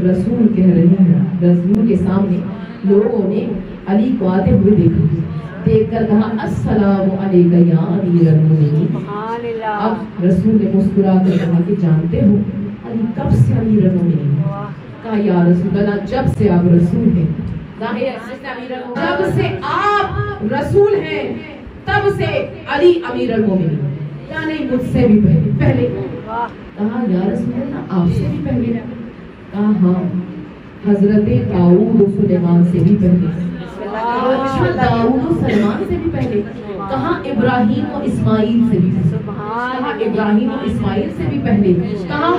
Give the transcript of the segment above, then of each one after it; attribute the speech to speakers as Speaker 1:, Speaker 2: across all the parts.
Speaker 1: रसूल कह रहे हैं, रसूल के सामने लोगों ने अली को आते हुए देखा, देखकर कहा अस्सलामु अलैका या अमीरुल मोमिनीन। अब रसूल ने मुस्कुरा कर कहा कि जानते हो अली कब से अमीरुल मोमिनीन? कहा या रसूल अल्लाह जब से आप रसूल हैं, जब से आप रसूल हैं तब से अली अमीरुल मोमिनीन। क्या नहीं मुझसे भी पहले? कहा या रसूल अल्लाह आपसे भी पहले? कहा हाँ हजरत दाऊद और सुलेमान से भी पहले। दाऊद और सलमान से भी पहले। कहा इब्राहिम और इस्माइल से भी पहले। कहा इब्राहिम और इस्माइल से भी पहले। कहा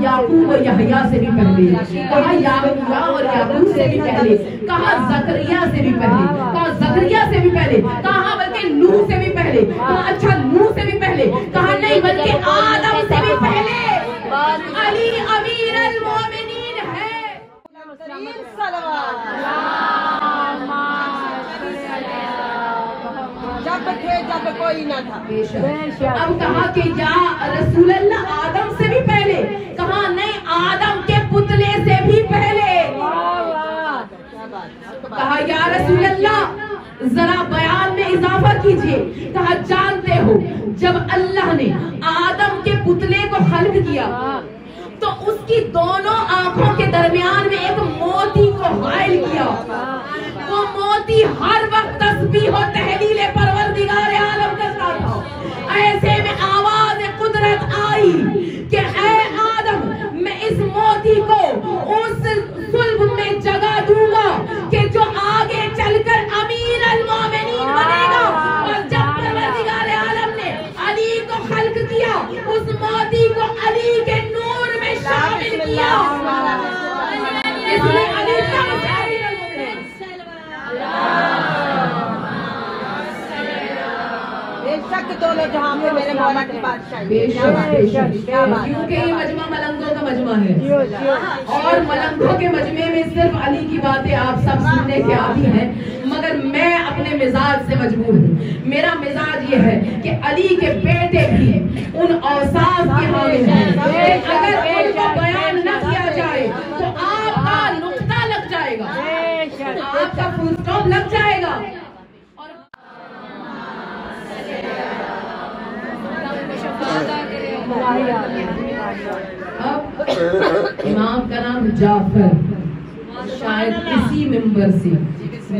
Speaker 1: याकूब और यहया से भी पहले। कहा याहया और याकूब से भी पहले। कहा जकरिया से भी पहले। कहा जकरिया से भी पहले। कहा बल्कि नूह से भी पहले। कहा अच्छा नूह से भी पहले। कहा नहीं बल्कि आदम से भी पहले अली अमीरुल मोमिनीन है।
Speaker 2: जब थे जब कोई न था।
Speaker 1: अब कहा कि या रसूल अल्लाह आदम से भी पहले? कहा नहीं आदम के पुतले से भी पहले। कहा या रसूल अल्लाह जरा बयान में इजाफा कीजिए। कहा जानते हो जब अल्लाह ने आदम के पुतले को खल्क किया तो उसकी दोनों आंखों के दरमियान में एक मोती को घायल किया। वो मोती हर वक्त तस्बीह और तहलील परवरदिगार आलम करता था। ऐसे में आवाज कुदरत आई कि ऐ आदम मैं इस मोती को उस सुल्ब में जगह दूंगा कि जो आगे चलकर अमीरुल मोमिनीन बनेगा। और जब परवरदिगार आलम ने अली को खल्क किया उस मोती को अली के नूर में शामिल किया। इसलिए अली
Speaker 2: दोनों जहां में मेरे मौला की बादशाही।
Speaker 1: क्योंकि ये मजमा मलंगों का मजमा है और मलंगों के मजमे में सिर्फ अली की बातें आप सब सुनने के आदी हैं, मगर मैं अपने मिजाज से मजबूर हूँ। मेरा मिजाज ये है कि अली के बेटे भी उन औसाफ के हामिल हैं। अगर उनका बयान न किया जाए तो आपका नुक्ता लग जाएगा, आपका फुल स्टॉप लग जाएगा। अब इमाम का नाम जाफर, शायद इसी मिंबर से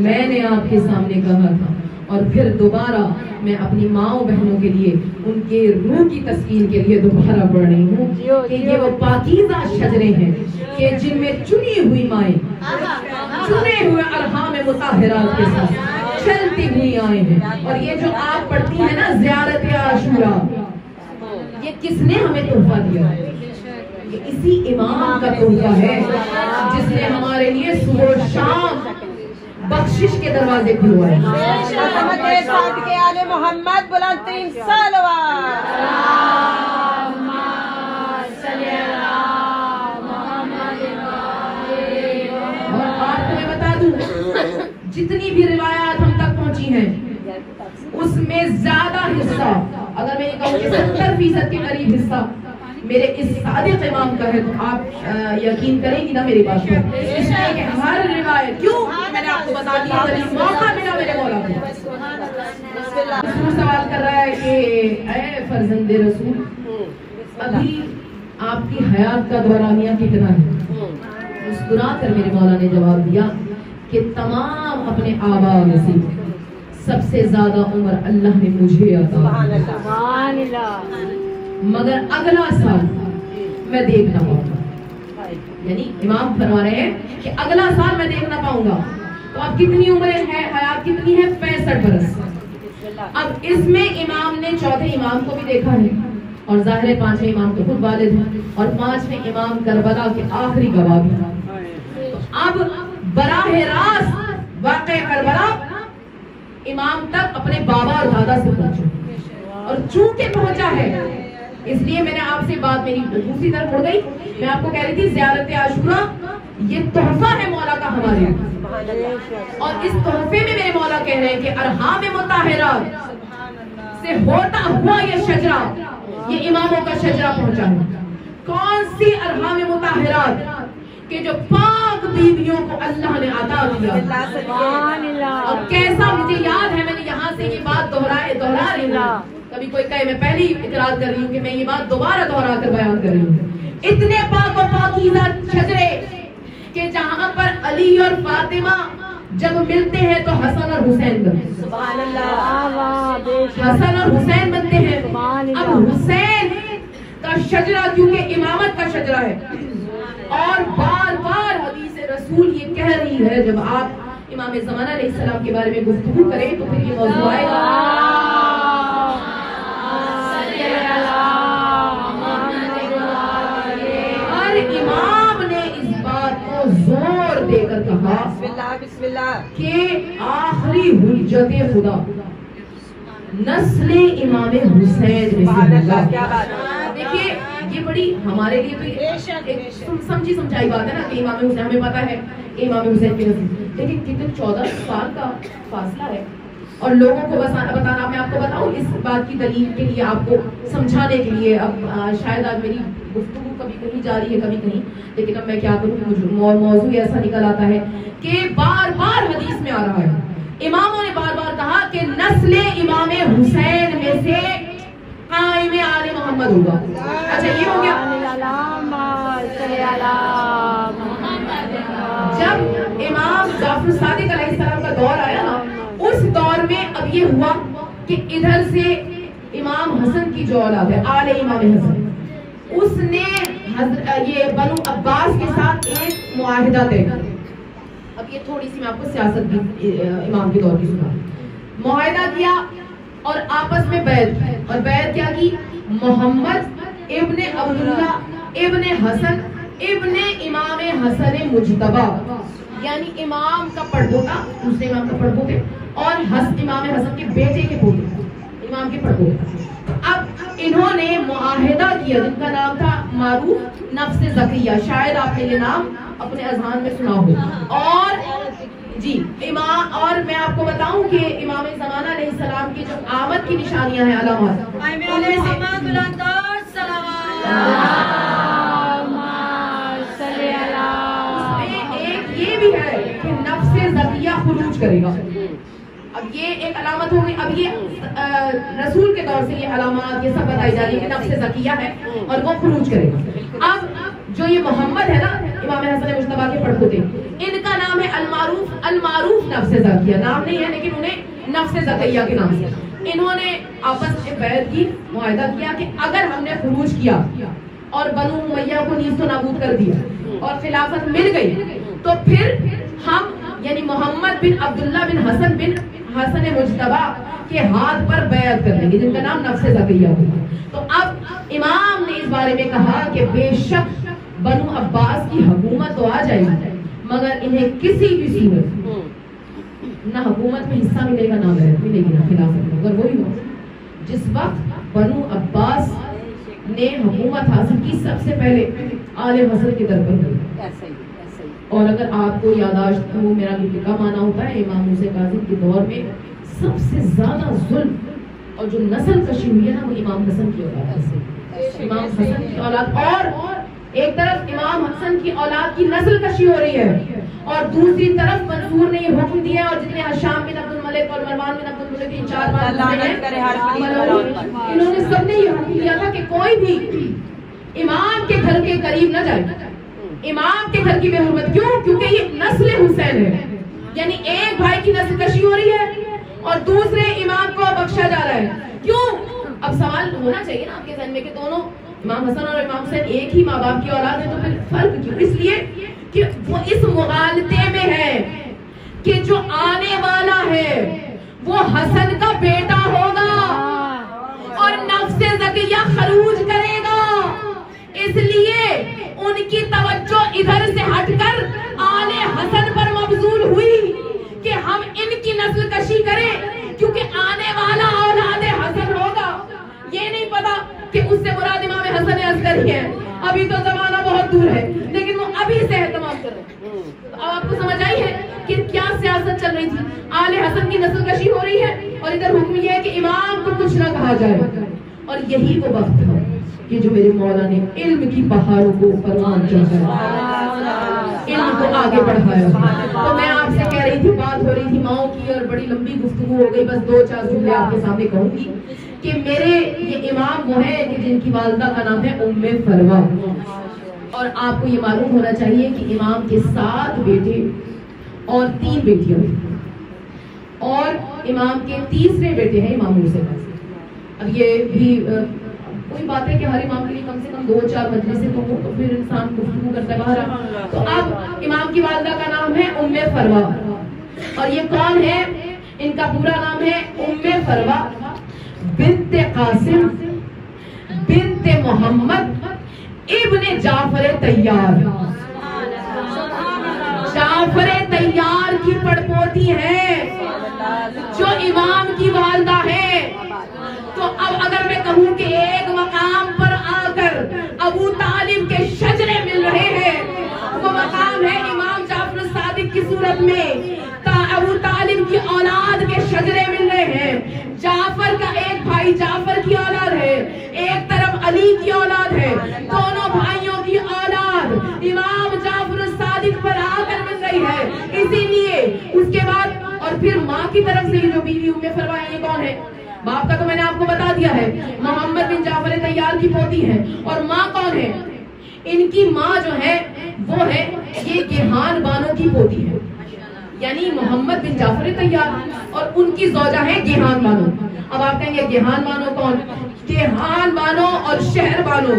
Speaker 1: मैंने आपके सामने कहा था और फिर दोबारा मैं अपनी माओ बहनों के लिए उनके रूह की तस्कीन के लिए दोबारा पढ़ रही हूँ कि ये वो पाकीज़ा शजरे हैं कि जिनमें चुनी हुई माएँ चुने हुए अरहाम मुताहिरात के साथ चलती हुई आए हैं। और ये जो आप पढ़ती हैं ना ज़ियारत आशूरा, ये किसने हमें तोहफा दिया? ये इसी इमाम का तोहफा है जिसने हमारे लिए सुबह शाम बख्शिश के दरवाजे खुलवाए।
Speaker 2: के आले मोहम्मद बुलंद सलवात।
Speaker 1: और आपको मैं बता दूं जितनी भी रिवायात हम तक पहुंची हैं उसमें ज्यादा हिस्सा, अगर मैं ये कहूँ कि 70% के करीब हिस्सा मेरे इस सादिक इमाम का है, तो आप यकीन करेंगी ना मेरी बात पर। इसलिए कि हर रिवायत क्यों मैंने आपको बता दिया, मौका मिला मेरे मौला को। रसूल सवाल कर रहा है कि ऐ फर्जंदे रसूल अभी आपकी हयात का दौरानिया कितना है? मुस्कुरा कर मेरे मौला ने जवाब दिया कि तमाम अपने आबा में से सबसे ज्यादा उम्र अल्लाह ने मुझे अता, मगर अगला साल मैं देख ना पाऊंगा। यानी इमाम फरमा रहे हैं कि अगला साल मैं देख ना पाऊंगा। तो अब कितनी उम्र है, हयात कितनी है? 65 बरस। अब इसमें इमाम ने चौथे इमाम को भी देखा है और जाहिर है पांचवें इमाम तो खुद वालिद हैं और पांचवें इमाम करबला के आखिरी गवाह भी हैं। तो अब बराह रास्त वाक़े करबला इमाम तक अपने बाबा और दादा से पहुंचा और चूंकि पहुंचा है इसलिए मैंने आपसे बात मेरी दूसरी तरफ उड़ गई। मैं आपको कह रही थी ज़ियारत आशूरा ये तोहफा है मौला का हमारे, और इस तोहफे में मेरे मौला कह रहे हैं कि अरहाम मुताहिरात से होता हुआ ये शजरा, ये इमामों का शजरा पहुंचा है। कौन सी अरहाम मुताहिरात کہ جو پاک بیویوں کو اللہ نے عطا کیا. اور کیسا مجھے یاد ہے، میں نے یہاں سے یہ بات دوہرا رہی ہوں. کبھی کوئی کہے میں پہلی اعتراض کر رہی ہوں کہ میں یہ بات دوبارہ دوہرا کر بیان کر رہی ہوں. اتنے پاک و پاکیزہ شجرے کہ جہاں پر علی اور فاطمہ جب ملتے ہیں تو حسن اور حسین بنتے ہیں.
Speaker 2: سبحان اللہ.
Speaker 1: حسن اور حسین بنتے ہیں. اب حسین کا شجرہ کیونکہ امامت کا شجرہ ہے، اور بار بار حدیث رسول یہ کہہ رہی ہے جب آپ امام زمانہ علیہ السلام کے بارے میں گفتگو کریں تو پھر یہ موضوع آئے گا. اور امام نے اس بات کو زور دے کر کہا
Speaker 2: بسم اللہ
Speaker 1: کہ آخری حجت خدا نسل امام حسین میں سے ہوگا.
Speaker 2: کیا بات ہے.
Speaker 1: دیکھیے یہ بڑی ہمارے لیے تو سمجھی سمجھائی بات ہے نا کہ امام حسین ہمیں پتا ہے کہ امام حسین کی نسل، لیکن کتنے 14 سال کا فاصلہ ہے. اور لوگوں کو بتانا، میں آپ کو بتاؤں اس بات کی دلیل کے لیے، آپ کو سمجھانے کے لیے. اب شاید آج میری گفتگو کبھی کہیں جا رہی ہے کبھی کہیں، لیکن اب میں کیا کروں کہ مجھے موضوع ایسا نکل آتا ہے کہ بار بار حدیث میں آ رہا ہے، اماموں نے بار بار کہا کہ نسل امام حسین میں سے قائم آل محمد ہوگا. اچھا یہ ہو گیا. جب امام جعفر صادق علیہ السلام کا دور آیا نا، اس دور میں اب یہ ہوا کہ ادھر سے امام حسن کی جو اولاد ہے آل امام حسن، اس نے یہ بنو عباس کے ساتھ ایک معاہدہ طے کیا. اب یہ تھوڑی سی میں آپ کو سیاست بھی امام کے دور کی سنا. معاہدہ کیا اور آپس میں بیعت، اور بیعت کیا کی؟ محمد ابن عبداللہ ابن حسن ابن امام حسن مجتبی، یعنی امام کا پڑپوتا، دوسرے امام کا پڑپوتے، اور امام حسن کے بیٹے کے پوتے، امام کے پڑپوتے. اب انہوں نے معاہدہ کیا جن کا نام تھا معروف نفس زکیہ. شاید آپ نے یہ نام اپنے اذہان میں سنا ہو. اور جی امام، اور میں آپ کو بتاؤں کہ امام زمانہ علیہ السلام کی جو آمد کی نشانیاں ہیں، علامات، ایک یہ بھی ہے کہ نفس زکیہ خروج کرے گا. اب یہ ایک علامت ہوگی. اب یہ رسول کے دور سے یہ علامات یہ سب بتائی جا رہی ہے کہ نفس زکیہ ہے اور وہ خروج کرے گا. اب جو یہ محمد ہے نا امام حسن مجتبی کے پڑپوتے، ان کا نام ہے المعروف نفس زکیہ. نام نہیں ہے لیکن انہیں نفس زکیہ کے نام سے انہوں نے آپس میں بیعت کی، معاہدہ کیا کہ اگر ہم نے خروج کیا اور بنو امیہ کو نیز و نابود کر دیا اور خلافت مل گئی تو پھر ہم یعنی محمد بن عبداللہ بن حسن مجتبی کے ہاتھ پر بیعت کر لیں گے، جن کا نام نفس زکیہ ہوگا. تو اب امام نے اس بارے میں کہا کہ بے شک بنو عباس کی حکومت تو آ جائے گی مگر انہیں کسی بھی صورت نہ حکومت میں حصہ ملے گا نہ ملے گی نہ خلافت. مگر وہی ہو جس وقت بنو عباس نے حکومت حاصل کی سب سے پہلے آل حسن کے در پر ہوئی. اور اگر آپ کو یاداشت ہو، میرا بھی کم آنا ہوتا ہے، امام حسین کاظم کے دور میں سب سے زیادہ ظلم اور جو نسل کشی ہوئی ہے نا وہ امام حسن کی اولاد ہے. امام حسن کی اولاد، اور ایک طرف امام حسن کی اولاد کی نسل کشی ہو رہی ہے اور دوسری طرف منصور نے یہ حکم دیا، اور جتنے ہشام بن عبد الملک اور مروان بن عبد الملک ان چار بار انہوں نے سب نے یہ حکم دیا تھا کہ کوئی بھی امام کے گھر کے قریب نہ جائے، امام کے گھر کی بے حرمت. کیوں؟ کیونکہ یہ نسل حسین ہے، یعنی ایک بھائی کی نسل کشی ہو رہی ہے اور دوسرے امام کو بخشا جا رہا ہے. کیوں؟ اب سوال ہونا چاہیے نا آپ کے ذہن میں کہ دونوں امام حسن اور امام حسین ایک ہی ماں باپ کی اولاد ہے، تو پھر فرق کیوں؟ اس لیے کہ وہ اس مغالطے میں ہے کہ جو آنے والا ہے وہ حسن کا بیٹا ہوگا اور نفس زکیہ خروج کرے گا. اس لیے ان کی توجہ ادھر سے ہٹ کر آل حسن پر مبذول ہوئی کہ ہم ان کی نسل کشی کریں کیونکہ آنے والا اولاد حسن ہوگا. یہ نہیں پتا کہ اس سے مراد امام حسن عسکری ہے. ابھی تو زمانہ بہت دور ہے لیکن وہ ابھی سے اہتمام کر رہے ہیں. اب آپ کو سمجھ آئی ہے کہ کیا سیاست چل رہی تھی. آل حسن کی نسل کشی ہو رہی ہے اور ادھر حکم یہ ہے کہ امام کو کچھ نہ کہا جائے. اور یہی وہ وقت تھا کہ جو میرے مولا نے علم کی پہاڑوں کو پروان چڑھایا. आगे बढ़ाया। तो मैं आपसे कह रही थी, बात हो रही थी माओ की और बड़ी लंबी गुफ्तगू हो गई, बस 2-4 जुमले आपके सामने कहूंगी कि मेरे ये इमाम वो है कि जिनकी वालिदा का नाम है उम्मे फरवा। और आपको ये मालूम होना चाहिए कि इमाम के 7 बेटे और 3 बेटियां हैं, और इमाम के तीसरे बेटे हैं इमाम हुसैन। अब ये भी कोई बात है कि हर इमाम के लिए कम से कम 2-4 मजलिसें तो हो, तो फिर इंसान गुफ्तगू करता है बाहर। तो अब इमाम की वालिदा का नाम है उम्मे फरवा, और ये कौन है? इनका पूरा नाम है उम्मे फरवा बिन्ते कासिम बिन्ते मोहम्मद इब्ने जाफर तैयार। जाफर तैयार की पड़पोती है जो इमाम की वालिदा है। तो अब अगर मैं कहूँ कि एक मकाम पर आकर अबू तालिब के शजरे मिल रहे हैं, वो मकाम है इमाम जाफर सादिक की सूरत में अबू तालिब की औलाद के शजरे मिल रहे हैं। जाफर का एक भाई जाफर की औलाद है, एक तरफ अली की औलाद है, दोनों भाइयों की औलाद इमाम जाफर सादिक पर आकर मिल रही है। इसीलिए उसके बाद और फिर माँ की तरफ से जो बीवी उम्मे फरवा है, ये कौन है? बाप का तो मैंने आपको बता दिया है, मोहम्मद बिन जाफर तैयार की पोती है। और माँ कौन है? इनकी माँ जो है वो है ये गेहान बानो की पोती है, यानी मोहम्मद बिन जाफर तैयार, और उनकी ज़ौजा है गेहान बानो। अब आप कहेंगे गेहान बानो कौन? गेहान बानो और शहर बानो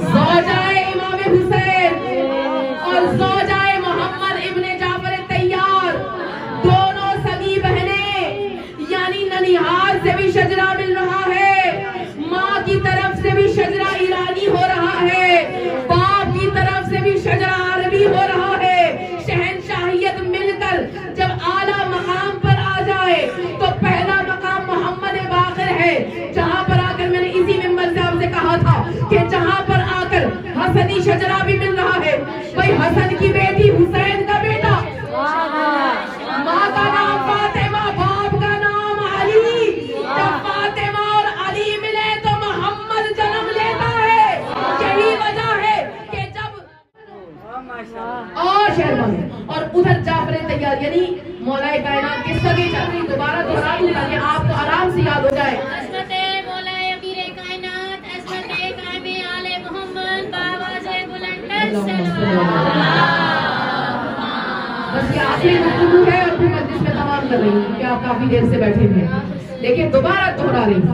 Speaker 1: ज़ौजाए इमाम हुसैन और ज़ौजाए मोहम्मद इब्ने जाफर तैयार, दोनों सगी बहनें, यानी ननिहाल से भी शजरा मिल रहा है, माँ की तरफ से भी शजरा ईरानी हो रहा है, बाप की तरफ से भी शजरा अरबी हो रहा है। शहनशाहियत मिलकर जब आला मकाम पर आ जाए तो पहला मकाम मोहम्मद बाक़िर है, जहाँ पर आकर मैंने इसी मिंबर से आपसे कहा था कि जहाँ पर आकर हसनी शजरा भी मिल रहा है। भाई हसन की बेटी हुसैन का बेटा, माँ का नाम फातिमा, बाप का नाम अली। जब फातिमा और अली मिले तो मोहम्मद जन्म लेता है। यही वजह है कि जब और शहरबान और उधर जाफर तैयार यानी मौलाए कायनात के सगे चाचे, दोबारा दोहरा दूं ताकि आपको आराम से याद हो जाए। बस ये आखिरी गुफ्तगू है और फिर मजलिस में तमाम कर रही हूँ क्योंकि आप काफी देर से बैठे हैं, लेकिन दोबारा दोहरा रही हूँ।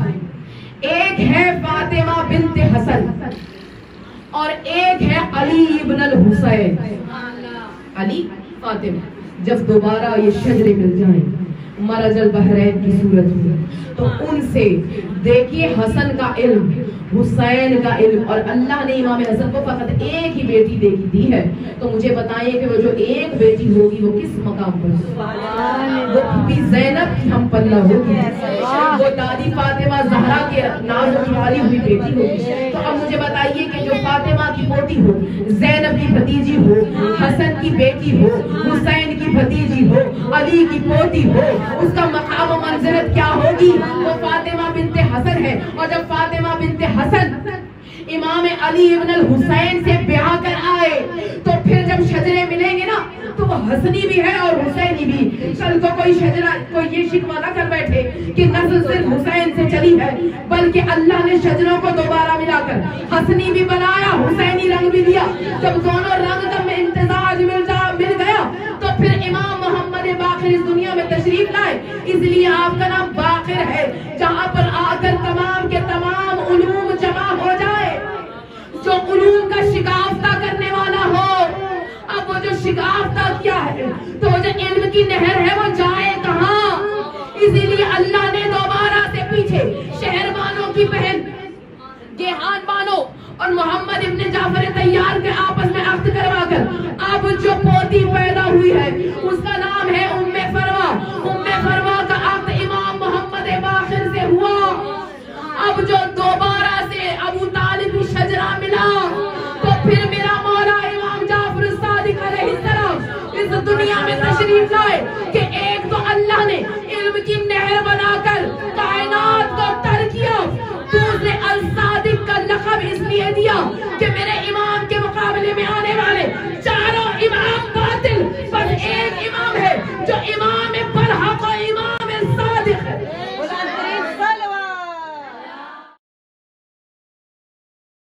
Speaker 1: एक है फातिमा बिन्ते हसन और एक है अली इब्न अल हुसैन। अली फातिमा जब दोबारा ये शजरे मिल जाएं मरजल बहरैन की सूरत में, तो उनसे देखिए हसन का इल्म, हुसैन का इल्म, और अल्लाह ने इमाम हसन को फकत एक ही बेटी दी है। तो मुझे बताइए कि वो जो एक बेटी होगी वो किस मकाम पर? वो बीबी ज़ैनब की हम पल्ला होगी, वो दादी फातिमा ज़हरा के नाज़ वाली हुई बेटी होगी। तो अब मुझे बताइए कि जो फातिमा की पोती हो, ज़ैनब की भतीजी हो, हसन की बेटी हो, हुसैन की भतीजी हो, अली की पोती हो, उसका मकाम और मंजिलत क्या होगी? वो फातिमा बिन्ते हसन है। और जब फातिमा बिन्ते हसन इमाम अली इब्न अल हुसैन से ब्याह कर आए तो फिर जब शजरे मिलेंगे ना तो वो हसनी भी है और हुसैनी भी। कल को कोई शजरा कोई ये शिकवा ना कर बैठे कि नस्ल सिर्फ हुसैन से चली है, बल्कि अल्लाह ने शजरों को दोबारा मिलाकर हसनी भी बनाया, हुसैनी रंग भी दिया। जब दोनों रंग का इम्तिजाज मिल गया तो फिर इमाम मोहम्मद बाक़िर इस दुनिया में तशरीफ लाए। इसलिए आपका नाम बाक़िर है, जहाँ पर आकर तमाम के तमाम उलूम जमा हो जाए, जो उलूम का शिकाफ्ता करने वाला हो। अब वो जो शिकाफ्ता किया है तो वो जो इल्म की नहर है वो जाए कहाँ? इसीलिए अल्लाह ने दोबारा से पीछे शहरबानों की बहन गेहान बानो और मोहम्मद इब्ने जाफर तैयार के आपस में अख्त करवाकर अब जो पोती पैदा हुई है उसका नाम है उम्मे फरवा। उम्मे फरवा का अख्त इमाम मोहम्मद बाक़िर से हुआ। अब जो दोबारा से अबू तालिब की शजरा मिला तो फिर मेरा मौला इमाम जाफर सादिक अलैहिस्सलाम इस दुनिया में तशरीफ लाए कि एक तो अल्लाह ने इल्म की नहर बनाकर